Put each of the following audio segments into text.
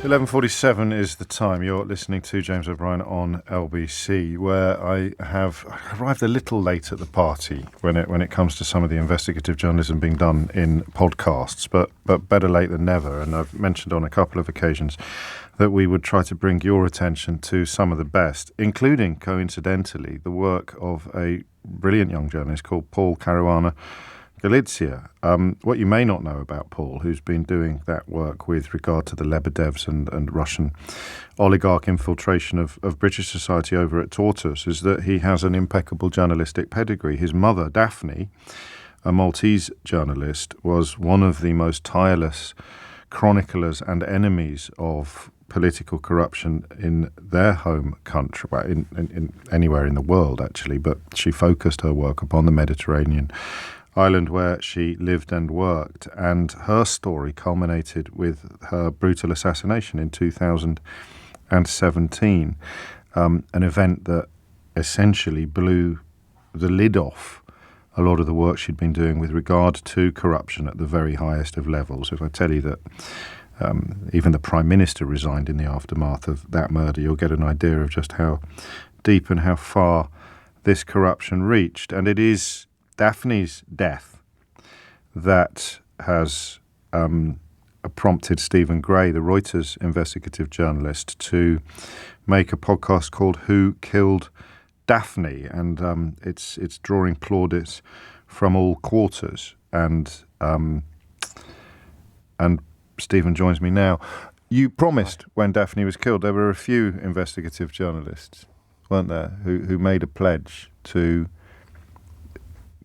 11:47 is the time. You're listening to James O'Brien on LBC, where I have arrived a little late at the party when it comes to some of the investigative journalism being done in podcasts, but better late than never. And I've mentioned on a couple of occasions that we would try to bring your attention to some of the best, including, coincidentally, the work of a brilliant young journalist called Paul Caruana Galizia. What you may not know about Paul, who's been doing that work with regard to the Lebedevs and Russian oligarch infiltration of British society over at Reuters, is that he has an impeccable journalistic pedigree. His mother, Daphne, a Maltese journalist, was one of the most tireless chroniclers and enemies of political corruption in their home country, well, in anywhere in the world, actually, but she focused her work upon the Mediterranean island where she lived and worked, and her story culminated with her brutal assassination in 2017, an event that essentially blew the lid off a lot of the work she'd been doing with regard to corruption at the very highest of levels. If I tell you that even the Prime Minister resigned in the aftermath of that murder, you'll get an idea of just how deep and how far this corruption reached. And it is Daphne's death that has prompted Stephen Gray, the Reuters investigative journalist, to make a podcast called Who Killed Daphne? And it's drawing plaudits from all quarters. And Stephen joins me now. You promised when Daphne was killed, there were a few investigative journalists, weren't there, who made a pledge to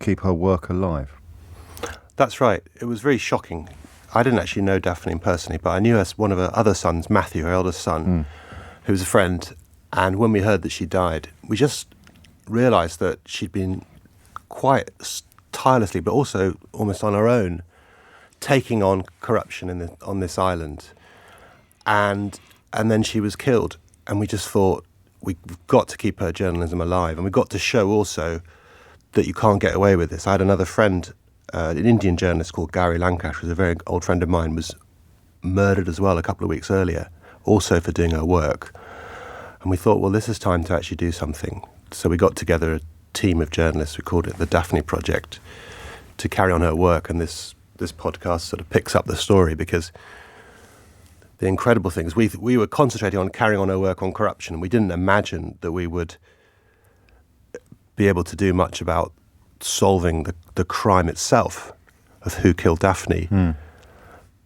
keep her work alive. That's right. It was very shocking. I didn't actually know Daphne personally, but I knew one of her other sons, Matthew, her eldest son, who was a friend. And when we heard that she died, we just realised that she'd been quite tirelessly, but also almost on her own, taking on corruption on this island. And then she was killed. And we just thought, we've got to keep her journalism alive. And we've got to show also that you can't get away with this. I had another friend, an Indian journalist called Gary Lankash, who's a very old friend of mine, was murdered as well a couple of weeks earlier, also for doing her work. And we thought, well, this is time to actually do something. So we got together a team of journalists, we called it the Daphne Project, to carry on her work. And this podcast sort of picks up the story, because the incredible thing is we were concentrating on carrying on her work on corruption. We didn't imagine that we would be able to do much about solving the crime itself of who killed Daphne.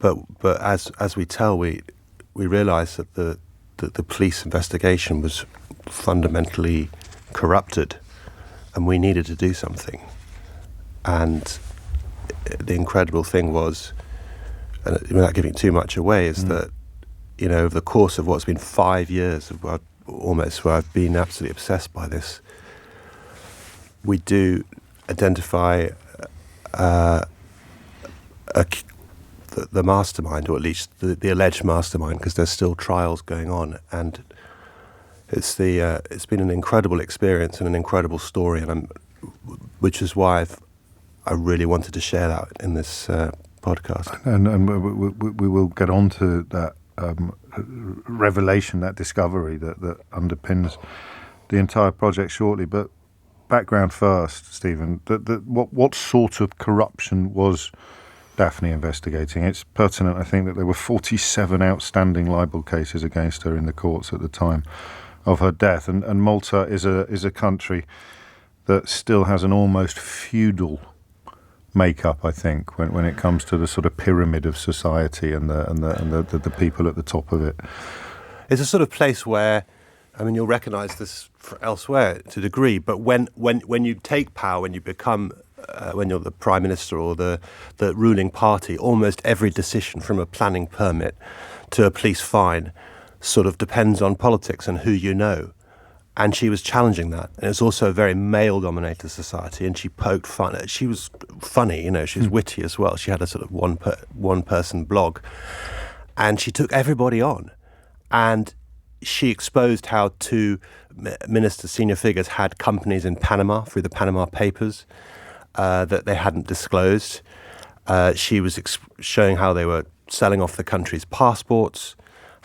But as we tell, we realised that the police investigation was fundamentally corrupted, and we needed to do something. And the incredible thing was, and without giving too much away, is that, you know, over the course of what's been 5 years of almost where I've been absolutely obsessed by this, we do identify the mastermind, or at least the alleged mastermind, because there's still trials going on, and it's been an incredible experience and an incredible story, and which is why I really wanted to share that in this podcast. And we will get on to that revelation, that discovery that underpins the entire project shortly, but background first, Stephen. What sort of corruption was Daphne investigating? It's pertinent, I think, that there were 47 outstanding libel cases against her in the courts at the time of her death, and Malta is a country that still has an almost feudal makeup, I think, when it comes to the sort of pyramid of society and the people at the top of it. It's a sort of place where, I mean, you'll recognise this elsewhere to a degree, but when you take power, when you become, when you're the Prime Minister or the ruling party, almost every decision from a planning permit to a police fine sort of depends on politics and who you know. And she was challenging that. And it's also a very male-dominated society, and she poked fun. She was funny, you know, she was witty as well. She had a sort of one-person blog. And she took everybody on. And she exposed how two ministers, senior figures, had companies in Panama through the Panama Papers that they hadn't disclosed. She was showing how they were selling off the country's passports,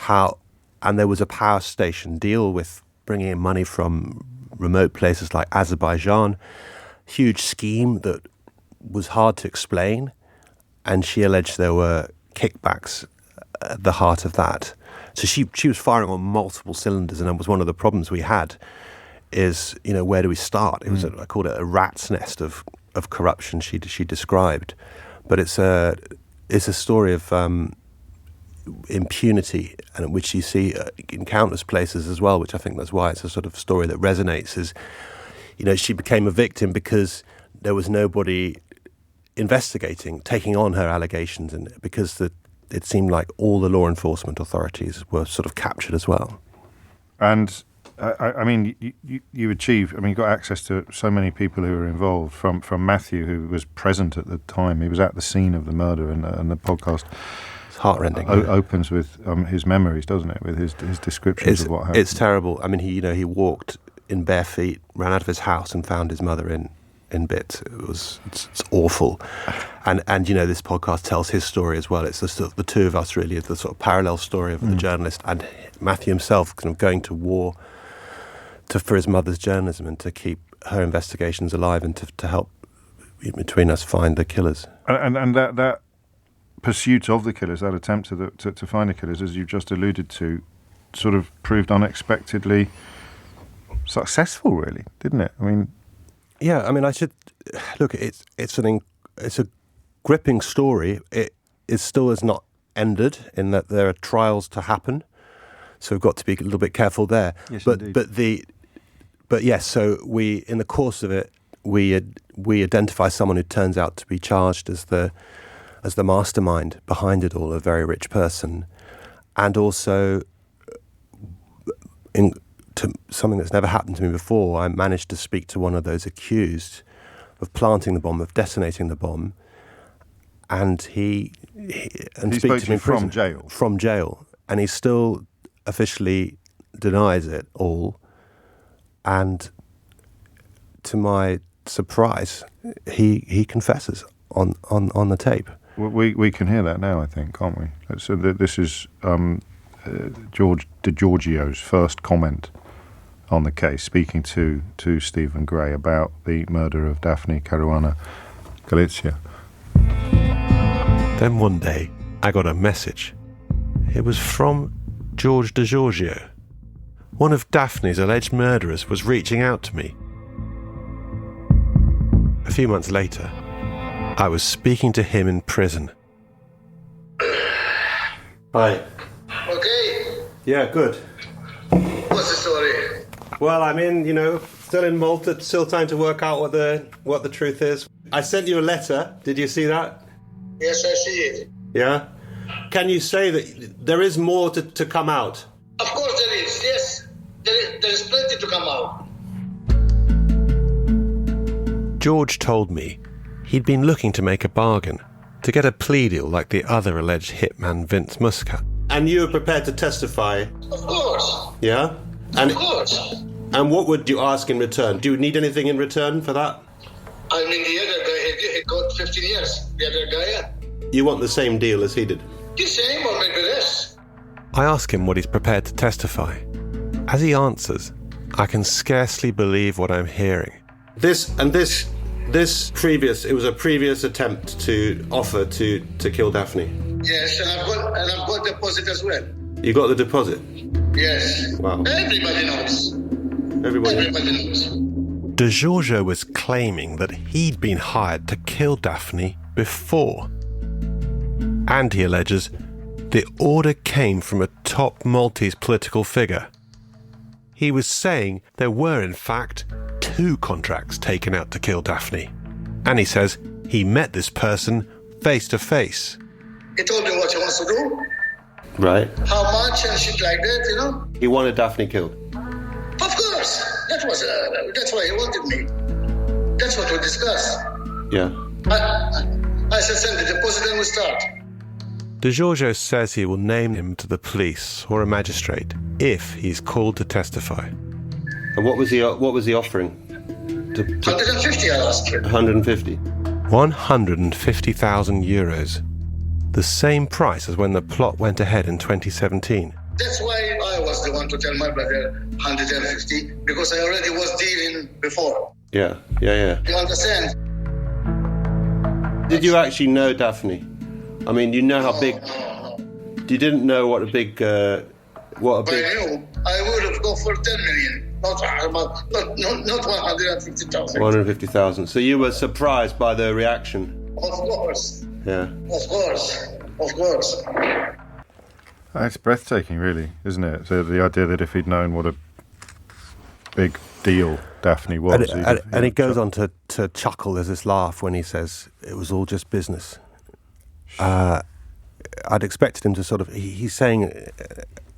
and there was a power station deal with bringing in money from remote places like Azerbaijan, huge scheme that was hard to explain, and she alleged there were kickbacks at the heart of that. So she was firing on multiple cylinders, and that was one of the problems we had is, where do we start? It was, I called it a rat's nest of corruption she described. But it's a story of impunity, and which you see in countless places as well, which I think that's why it's a sort of story that resonates, is, she became a victim because there was nobody investigating, taking on her allegations, and because it seemed like all the law enforcement authorities were sort of captured as well. And I mean, you achieve. I mean, you got access to so many people who were involved. From Matthew, who was present at the time, he was at the scene of the murder, and the podcast. It's heartrending. Opens with his memories, doesn't it? With his descriptions of what happened. It's terrible. I mean, he walked in bare feet, ran out of his house, and found his mother in bits. It's awful. And this podcast tells his story as well. It's the two of us really, the sort of parallel story of the journalist and Matthew himself kind of going to war for his mother's journalism and to keep her investigations alive and to help between us find the killers. And that pursuit of the killers, that attempt to find the killers, as you've just alluded to, sort of proved unexpectedly successful, really, didn't it? I mean, yeah. I mean, I should look. It's a gripping story. It still has not ended in that there are trials to happen. So we've got to be a little bit careful there. Yes, indeed. But yes. So we, in the course of it, we identify someone who turns out to be charged as the mastermind behind it all, a very rich person, and also to something that's never happened to me before. I managed to speak to one of those accused of planting the bomb, of detonating the bomb, and he spoke to me from jail, and he still officially denies it all. And to my surprise, he confesses on the tape. We can hear that now, I think, can't we? So this is George DiGiorgio's first comment on the case, speaking to Stephen Gray about the murder of Daphne Caruana Galizia. Then one day, I got a message. It was from George DiGiorgio. One of Daphne's alleged murderers was reaching out to me. A few months later, I was speaking to him in prison. Hi. Okay. Yeah, good. What's the story? Well, I'm still in Malta, still trying to work out what the truth is. I sent you a letter. Did you see that? Yes, I see it. Yeah? Can you say that there is more to come out? Of course there is, yes. There is plenty to come out. George told me he'd been looking to make a bargain, to get a plea deal like the other alleged hitman Vince Muscat. And you were prepared to testify? Of course. Yeah? Of course. And what would you ask in return? Do you need anything in return for that? I mean, the other guy, he got 15 years. The other guy, You want the same deal as he did? the same or maybe less. I ask him what he's prepared to testify. As he answers, I can scarcely believe what I'm hearing. It was a previous attempt to offer to kill Daphne. Yes, and I've got deposit as well. You got the deposit? Yes. Wow. Everybody knows. Everybody knows. De Giorgio was claiming that he'd been hired to kill Daphne before. And he alleges the order came from a top Maltese political figure. He was saying there were, in fact, 2 contracts taken out to kill Daphne. And he says he met this person face to face. He told me what he wants to do, Right. how much and shit like that, He wanted Daphne killed. Of course. That's why he wanted me. That's what we discussed. Yeah. I said send the deposit and we start. De Giorgio says he will name him to the police or a magistrate if he's called to testify. And what was he offering? 150 I asked him. 150. 150,000 euros. The same price as when the plot went ahead in 2017. the one to tell my brother 150 because I already was dealing before. Yeah. You understand? Did you actually know Daphne? I mean, you know how big. No. You didn't know what a big. If I knew, I would have gone for 10 million, not 150,000. 150,000. So you were surprised by the reaction. Of course. Yeah. Of course. It's breathtaking, really, isn't it? So the idea that if he'd known what a big deal Daphne was... And he goes on to chuckle. There's this laugh when he says, it was all just business. I'd expected him to sort of... He's saying,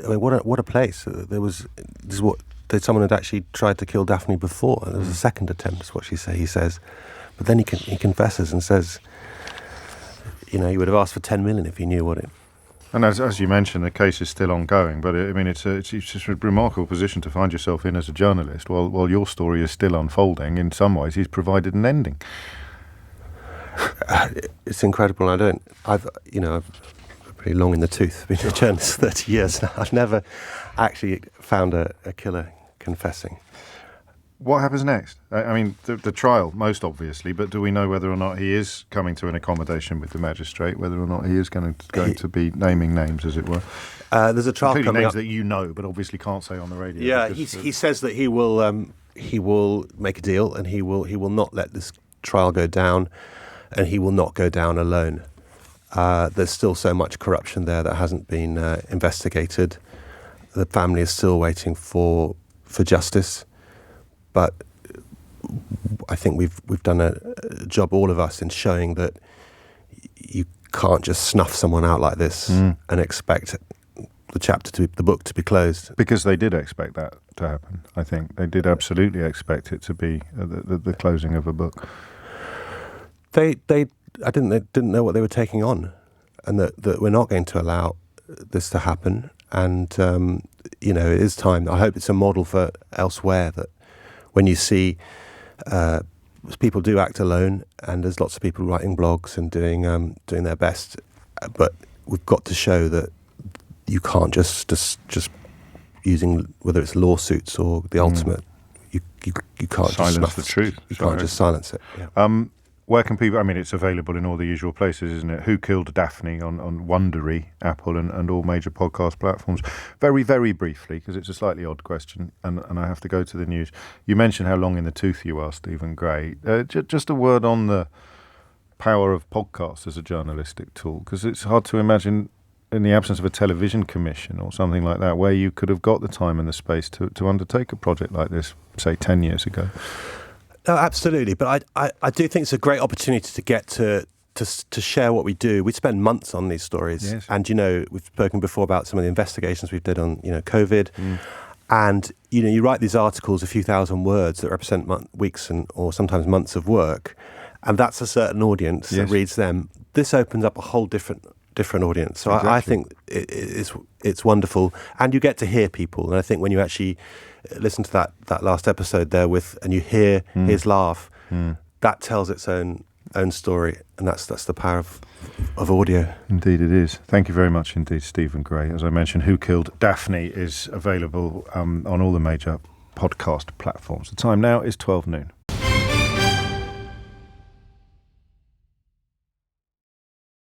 I mean, what a place. Someone had actually tried to kill Daphne before. There was a second attempt, is what he says. But then he confesses and says, he would have asked for 10 million if he knew what it... And as you mentioned, the case is still ongoing, but it's just a remarkable position to find yourself in as a journalist while your story is still unfolding. In some ways, he's provided an ending. It's incredible. I've pretty long in the tooth, been a journalist 30 years now. I've never actually found a killer confessing. What happens next? I mean, the trial, most obviously, but do we know whether or not he is coming to an accommodation with the magistrate, whether or not he is going to be naming names, as it were? There's a trial including coming names up. that you know, but obviously can't say on the radio. Yeah, because, he says that he will make a deal, and he will not let this trial go down, and he will not go down alone. There's still so much corruption there that hasn't been investigated. The family is still waiting for justice. But I think we've done a job, all of us, in showing that you can't just snuff someone out like this and expect the book to be closed. Because they did expect that to happen. I think they did absolutely expect it to be the closing of a book. They didn't know what they were taking on, and that we're not going to allow this to happen. And it is time. I hope it's a model for elsewhere, that when you see people do act alone, and there's lots of people writing blogs and doing their best, but we've got to show that you can't just using, whether it's lawsuits or the ultimate, you can't silence just snuff the truth. You can't just silence it. Yeah. Where can people... I mean, it's available in all the usual places, isn't it? Who Killed Daphne on Wondery, Apple, and all major podcast platforms. Very, very briefly, because it's a slightly odd question, and I have to go to the news. You mentioned how long in the tooth you are, Stephen Gray. Just a word on the power of podcasts as a journalistic tool, because it's hard to imagine, in the absence of a television commission or something like that, where you could have got the time and the space to undertake a project like this, say, 10 years ago. No, absolutely. But I do think it's a great opportunity to get to share what we do. We spend months on these stories. Yes. And, we've spoken before about some of the investigations we've did on, COVID. And, you write these articles, a few thousand words that represent weeks or sometimes months of work. And that's a certain audience that reads them. This opens up a whole different audience. So exactly. I think it's wonderful. And you get to hear people. And I think when you actually listen to that last episode there and you hear his laugh, that tells its own story, and that's the power of audio. Indeed it is. Thank you very much indeed, Stephen Gray. As I mentioned, Who Killed Daphne is available on all the major podcast platforms. The time now is 12 noon.